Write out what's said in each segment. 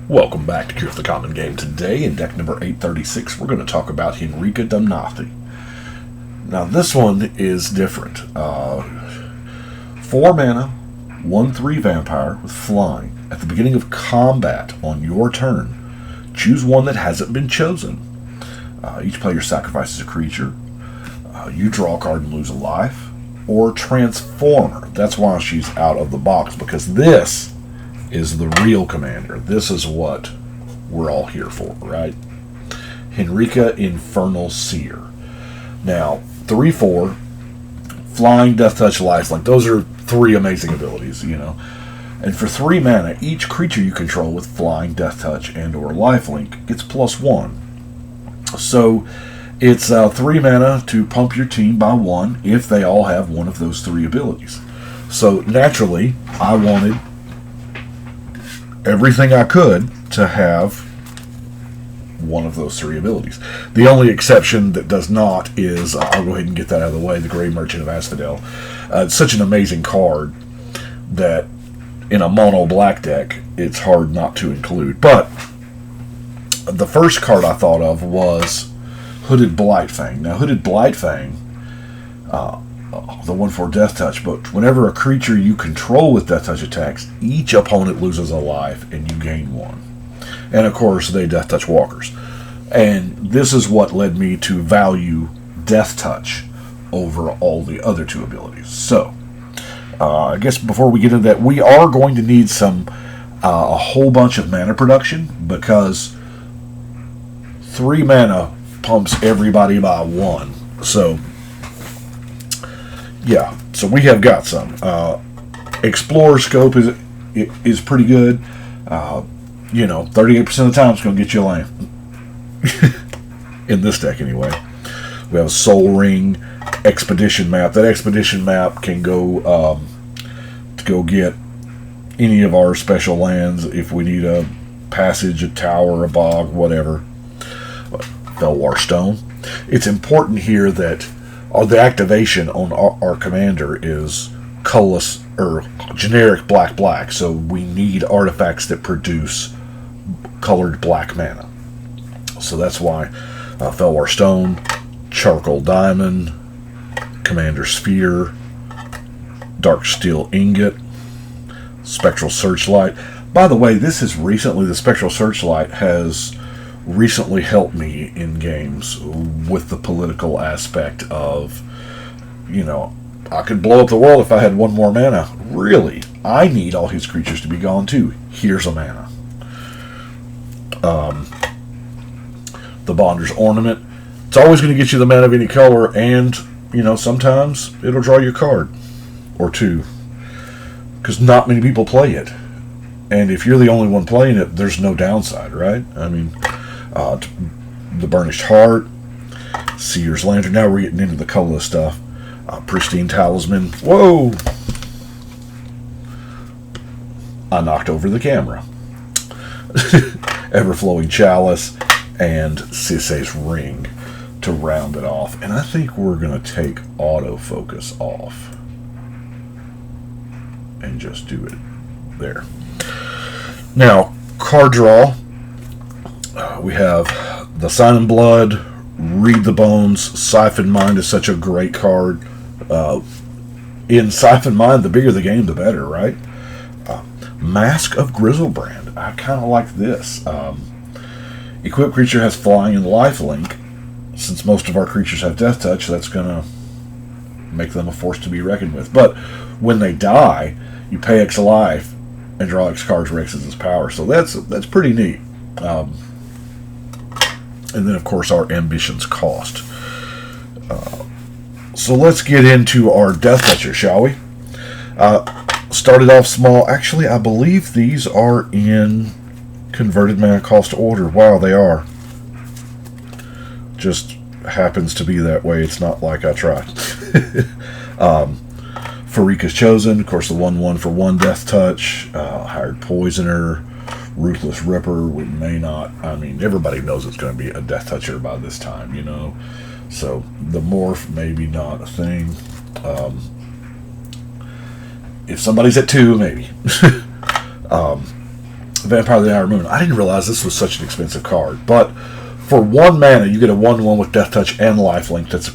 Welcome back to Cure the Common Game. Today, in deck number 836, we're going to talk about Henrika Domnathi. Now, this one is different. 4 mana, 1/3 vampire with flying. At the beginning of combat on your turn, choose one that hasn't been chosen. Each player sacrifices a creature. You draw a card and lose a life. Or transform her. That's why she's out of the box, because this is the real commander. This is what we're all here for, right? Henrika Infernal Seer. Now, 3/4, flying, death touch, lifelink. Those are 3 amazing abilities, you know. And for 3 mana, each creature you control with flying, death touch, and or lifelink gets +1. So it's 3 mana to pump your team by 1 if they all have one of those 3 abilities. So naturally, I wanted everything I could to have one of those 3 abilities. The only exception that does not is, I'll go ahead and get that out of the way, the Grey Merchant of Asphodel. It's such an amazing card that in a mono black deck, it's hard not to include. But the first card I thought of was Hooded Blightfang. Now, Hooded Blightfang, the one for death touch, but whenever a creature you control with death touch attacks, each opponent loses a life and you gain 1. And of course, they death touch walkers. And this is what led me to value death touch over all the other 2 abilities. So, I guess before we get into that, we are going to need a whole bunch of mana production, because 3 mana pumps everybody by 1. So, yeah, so we have got some. Explorer Scope is pretty good. 38% of the time it's going to get you a land. In this deck, anyway. We have a Soul Ring Expedition Map. That Expedition Map can go to go get any of our special lands if we need a passage, a tower, a bog, whatever. Felwar Stone. It's important here that the activation on our commander is colorless or generic black, so we need artifacts that produce colored black mana. So that's why Felwar Stone, Charcoal Diamond, Commander Sphere, Dark Steel Ingot, Spectral Searchlight. By the way, the Spectral Searchlight has recently helped me in games with the political aspect of, I could blow up the world if I had 1 more mana. Really, I need all his creatures to be gone too. Here's a mana. The Bonder's Ornament. It's always going to get you the mana of any color, and, sometimes it'll draw you a card or 2. Because not many people play it. And if you're the only one playing it, there's no downside, right? I mean, the Burnished Heart, Seer's Lantern. Now we're getting into the colorless stuff. Pristine Talisman. Whoa! I knocked over the camera. Everflowing Chalice and Sisay's Ring to round it off. And I think we're going to take autofocus off and just do it there. Now, card draw. We have the Sign in Blood, Read the Bones. Siphon Mind is such a great card. In Siphon Mind, the bigger the game, the better, right? Mask of Grizzlebrand. I kind of like this. Equipped creature has flying and lifelink. Since most of our creatures have death touch, that's going to make them a force to be reckoned with. But when they die, you pay X life and draw X cards for X's power. So that's pretty neat. And then, of course, our ambitions cost. So let's get into our Death Toucher, shall we? Started off small. Actually, I believe these are in converted mana cost order. Wow, they are. Just happens to be that way. It's not like I tried. Farika's Chosen, of course, the 1/1 for 1 Death Touch. Hired Poisoner. Ruthless Ripper. We may not. I mean, everybody knows it's going to be a Death Toucher by this time, So the morph, maybe not a thing. If somebody's at 2, maybe. Vampire of the Outer Moon. I didn't realize this was such an expensive card, but for 1 mana, you get a 1/1 with Death Touch and Lifelink. That's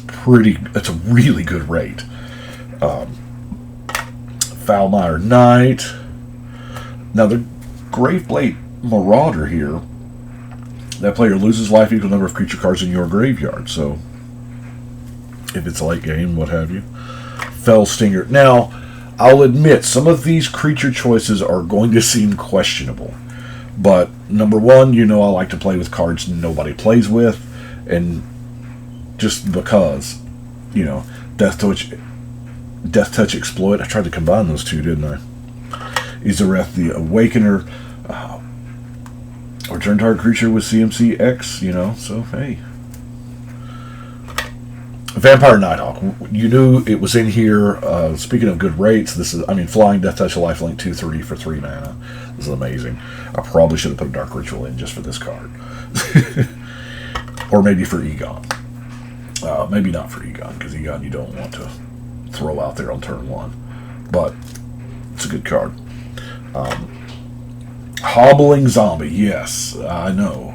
a really good rate. Falmire Knight. Now the Graveblade Marauder here. That player loses life equal number of creature cards in your graveyard. So if it's a late game, what have you. Fell Stinger. Now, I'll admit some of these creature choices are going to seem questionable. But number one, I like to play with cards nobody plays with, and just because, Death Touch Exploit. I tried to combine those two, didn't I? Izareth the Awakener. Return target creature with CMC X, so hey. Vampire Nighthawk. You knew it was in here. Speaking of good rates, this is, Flying, Death Touch, Lifelink, 2/3 for 3 mana. This is amazing. I probably should have put a Dark Ritual in just for this card. Or maybe for Egon. Maybe not for Egon, because Egon you don't want to throw out there on turn 1. But it's a good card. Hobbling Zombie. Yes, I know.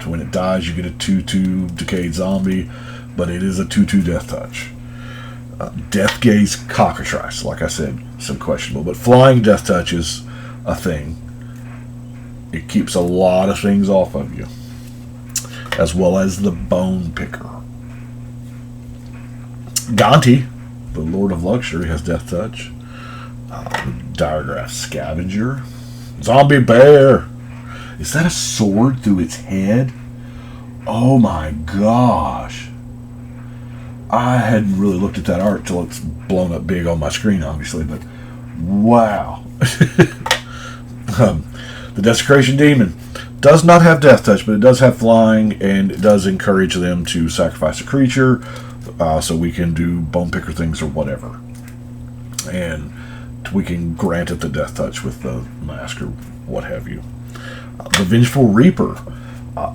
When it dies, you get a 2/2 Decayed Zombie, but it is a 2/2 Death Touch. Death Gaze Cockatrice, like I said, some questionable. But Flying Death Touch is a thing. It keeps a lot of things off of you. As well as the Bone Picker. Gonti, the Lord of Luxury, has Death Touch. Diregraph Scavenger. Zombie Bear. Is that a sword through its head? Oh my gosh. I hadn't really looked at that art till it's blown up big on my screen, obviously, but wow. The Desecration Demon does not have Death Touch, but it does have Flying, and it does encourage them to sacrifice a creature, so we can do Bone Picker things or whatever. And we can grant it the Death Touch with the Mask or what have you. The Vengeful Reaper.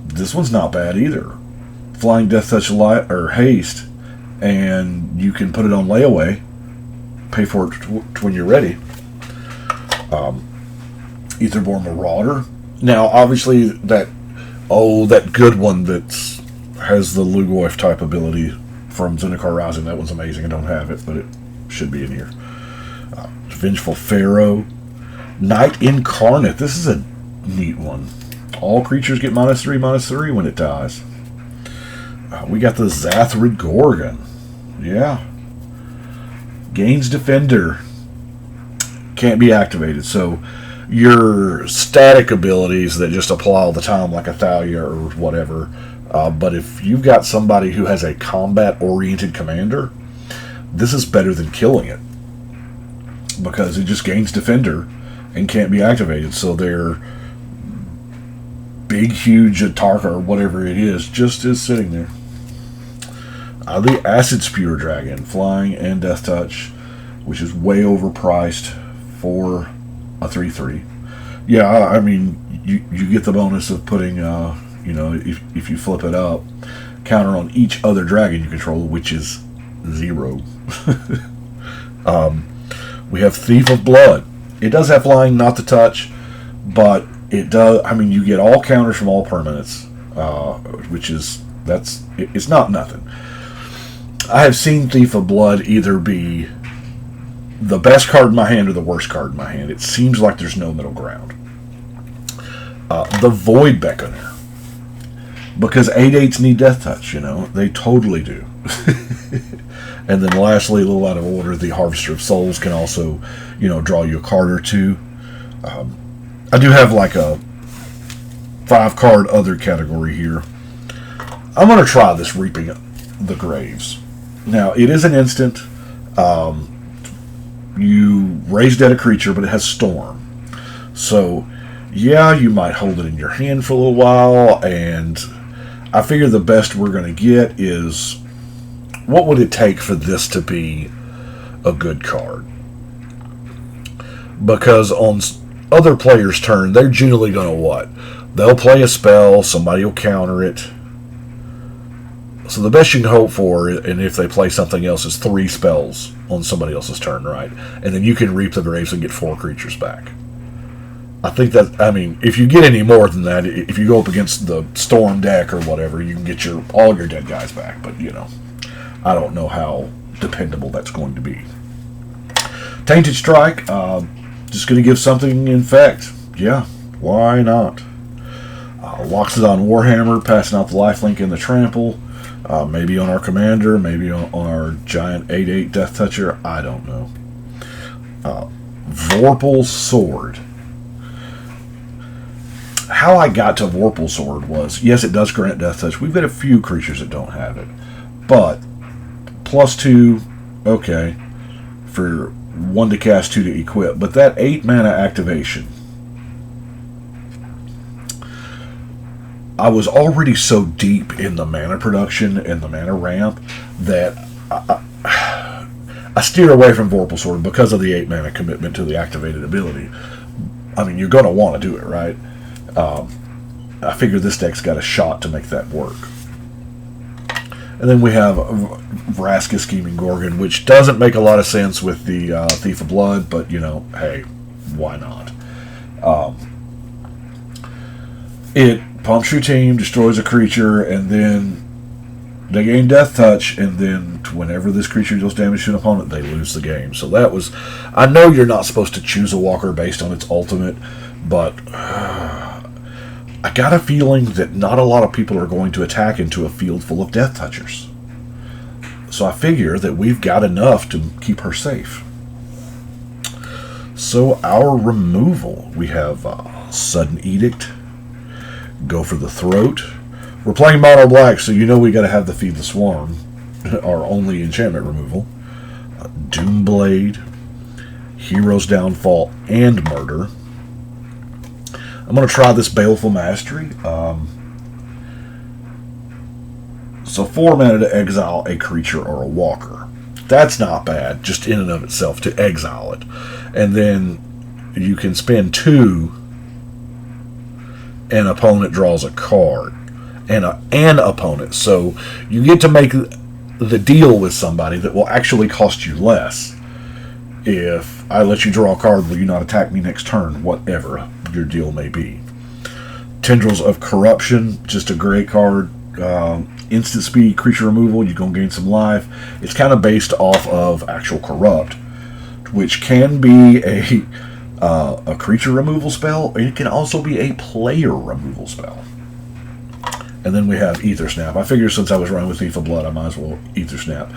This one's not bad either. Flying, Death Touch, or Haste, and you can put it on layaway. Pay for it when you're ready. Aetherborn Marauder. Now, obviously, that good one that has the Lugoif type ability from Zendikar Rising. That one's amazing. I don't have it, but it should be in here. Vengeful Pharaoh. Knight Incarnate. This is a neat one. All creatures get -3/-3 when it dies. We got the Zathrid Gorgon. Yeah. Gains Defender. Can't be activated. So your static abilities that just apply all the time, like a Thalia or whatever. But if you've got somebody who has a combat-oriented commander, this is better than killing it. Because it just gains Defender and can't be activated. So their big, huge Atarka or whatever it is just is sitting there. The Acid Spewer Dragon, Flying and Death Touch, which is way overpriced for a 3/3. Yeah, you get the bonus of putting, if you flip it up, counter on each other dragon you control, which is 0. We have Thief of Blood. It does have Flying, not the Touch, but it does. You get all counters from all permanents, it's not nothing. I have seen Thief of Blood either be the best card in my hand or the worst card in my hand. It seems like there's no middle ground. The Void Beckoner. Because 8/8s need Death Touch, They totally do. And then lastly, a little out of order, the Harvester of Souls can also, draw you a card or two. I do have like a 5-card other category here. I'm going to try this Reaping the Graves. Now, it is an instant. You raise dead a creature, but it has Storm. So, yeah, you might hold it in your hand for a little while, and I figure the best we're going to get is, what would it take for this to be a good card? Because on other players' turn, they're generally going to what? They'll play a spell, somebody will counter it. So the best you can hope for, and if they play something else, is 3 spells on somebody else's turn, right? And then you can Reap the Graves and get 4 creatures back. I think that, I mean, if you get any more than that, if you go up against the Storm deck or whatever, you can get all your dead guys back. But, you know, I don't know how dependable that's going to be. Tainted Strike, just going to give something infect. Yeah, why not? Locks it on Warhammer, passing out the lifelink and the trample. Maybe on our commander, maybe on our giant 8/8 Death Toucher. I don't know. Vorpal Sword. How I got to Vorpal Sword was, yes, it does grant Death Touch. We've got a few creatures that don't have it. But, +2, okay, for 1 to cast, 2 to equip. But that 8 mana activation, I was already so deep in the mana production and the mana ramp that I steer away from Vorpal Sword because of the 8 mana commitment to the activated ability. I mean, you're going to want to do it, right? I figure this deck's got a shot to make that work. And then we have Vraska Scheming Gorgon, which doesn't make a lot of sense with the Thief of Blood, but, you know, hey, why not? It pumps your team, destroys a creature, and then they gain Death Touch, and then whenever this creature deals damage to an opponent, they lose the game. So that was... I know you're not supposed to choose a walker based on its ultimate, but I got a feeling that not a lot of people are going to attack into a field full of Death Touchers. So I figure that we've got enough to keep her safe. So our removal, we have Sudden Edict, Go for the Throat. We're playing mono black, so you know we got to have the Feed the Swarm, our only enchantment removal. Doomblade, Hero's Downfall, and Murder. I'm going to try this Baleful Mastery. So 4 mana to exile a creature or a walker. That's not bad, just in and of itself, to exile it. And then you can spend 2, and opponent draws a card. And an opponent. So you get to make the deal with somebody that will actually cost you less. If I let you draw a card, will you not attack me next turn? Whatever your deal may be. Tendrils of Corruption, just a great card. Instant speed, creature removal, you're going to gain some life. It's kind of based off of actual Corrupt, which can be a creature removal spell, or it can also be a player removal spell. And then we have Ether Snap. I figure since I was running with Thief of Blood, I might as well Ether Snap.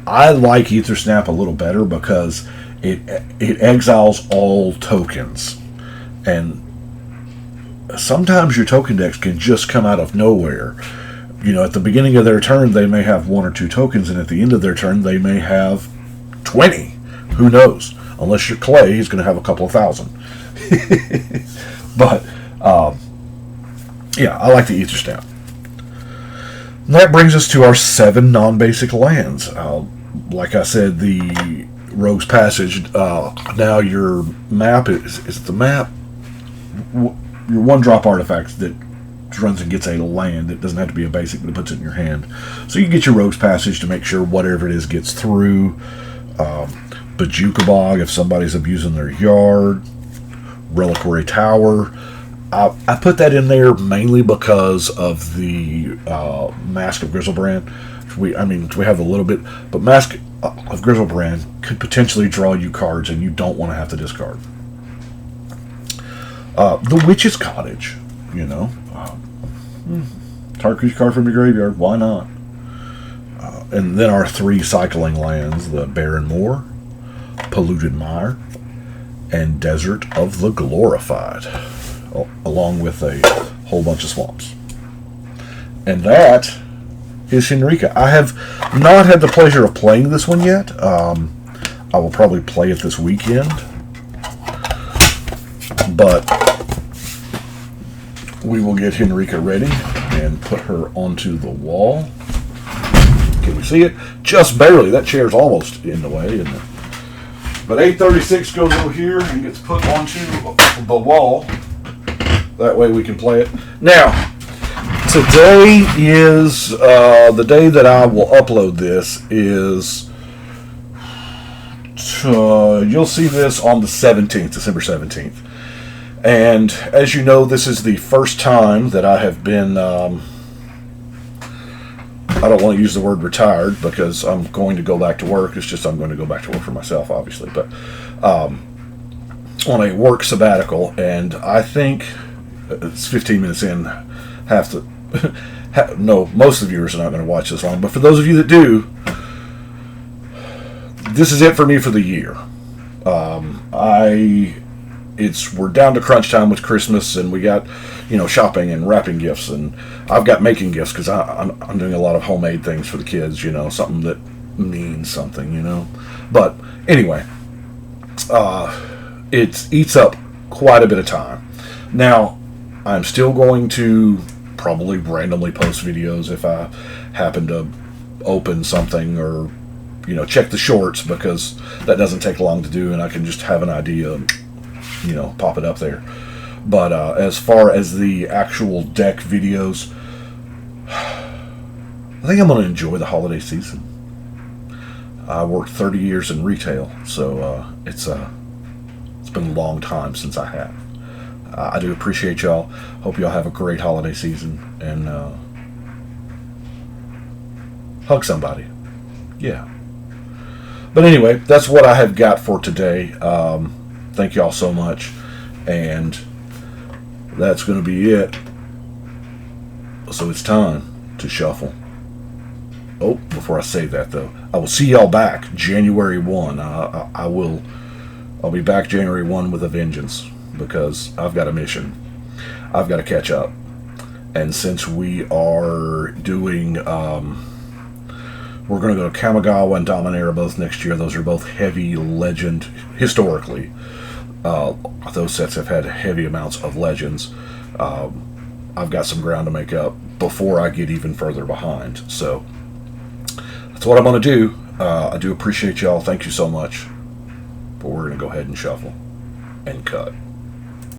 I like Ether Snap a little better because it exiles all tokens. And sometimes your token decks can just come out of nowhere. You know, at the beginning of their turn, they may have 1 or 2 tokens, and at the end of their turn, they may have 20. Who knows? Unless you're Clay, he's going to have a couple of thousand. But, yeah, I like the Ether Snap. And that brings us to our 7 non-basic lands. Like I said, the Rogue's Passage. Now your map is the map. Your 1-drop artifact that runs and gets a land. It doesn't have to be a basic, but it puts it in your hand. So you get your Rogue's Passage to make sure whatever it is gets through. Bajuka Bog if somebody's abusing their yard. Reliquary Tower. I put that in there mainly because of the Mask of Grizzlebrand. We have a little bit, but Mask of Grizzlebrand could potentially draw you cards, and you don't want to have to discard. The Witch's Cottage, you know. Target creature card from your graveyard, why not? And then our 3 cycling lands, the Barren Moor, Polluted Mire, and Desert of the Glorified, along with a whole bunch of swamps. And that is Henrika. I have not had the pleasure of playing this one yet. I will probably play it this weekend. But we will get Henrika ready and put her onto the wall. Can we see it? Just barely. That chair's almost in the way, isn't it? But 836 goes over here and gets put onto the wall. That way we can play it. Now, today is the day that I will upload this is... you'll see this on the 17th, December 17th. And as you know, this is the first time that I have been, I don't want to use the word retired because I'm going to go back to work. It's just I'm going to go back to work for myself, obviously. But on a work sabbatical, and I think it's 15 minutes in, have to... no, most of the viewers are not going to watch this long, but for those of you that do, this is it for me for the year. We're down to crunch time with Christmas, and we got, shopping and wrapping gifts, and I've got making gifts because I'm doing a lot of homemade things for the kids, something that means something, But anyway, it eats up quite a bit of time. Now, I'm still going to probably randomly post videos if I happen to open something or check the shorts, because that doesn't take long to do and I can just have an idea and pop it up there. But as far as the actual deck videos, I think I'm going to enjoy the holiday season. I worked 30 years in retail, so it's been a long time since I have. I do appreciate y'all. Hope y'all have a great holiday season, and hug somebody. Yeah. But anyway, that's what I have got for today. Thank y'all so much, and that's going to be it. So it's time to shuffle. Oh, before I say that though, I will see y'all back January 1. I'll be back January 1 with a vengeance, because I've got a mission. I've got to catch up. And since we are doing, we're going to go to Kamigawa and Dominaria both next year. Those are both heavy legend, historically. Those sets have had heavy amounts of legends. I've got some ground to make up before I get even further behind. So that's what I'm going to do. I do appreciate y'all. Thank you so much. But we're going to go ahead and shuffle and cut.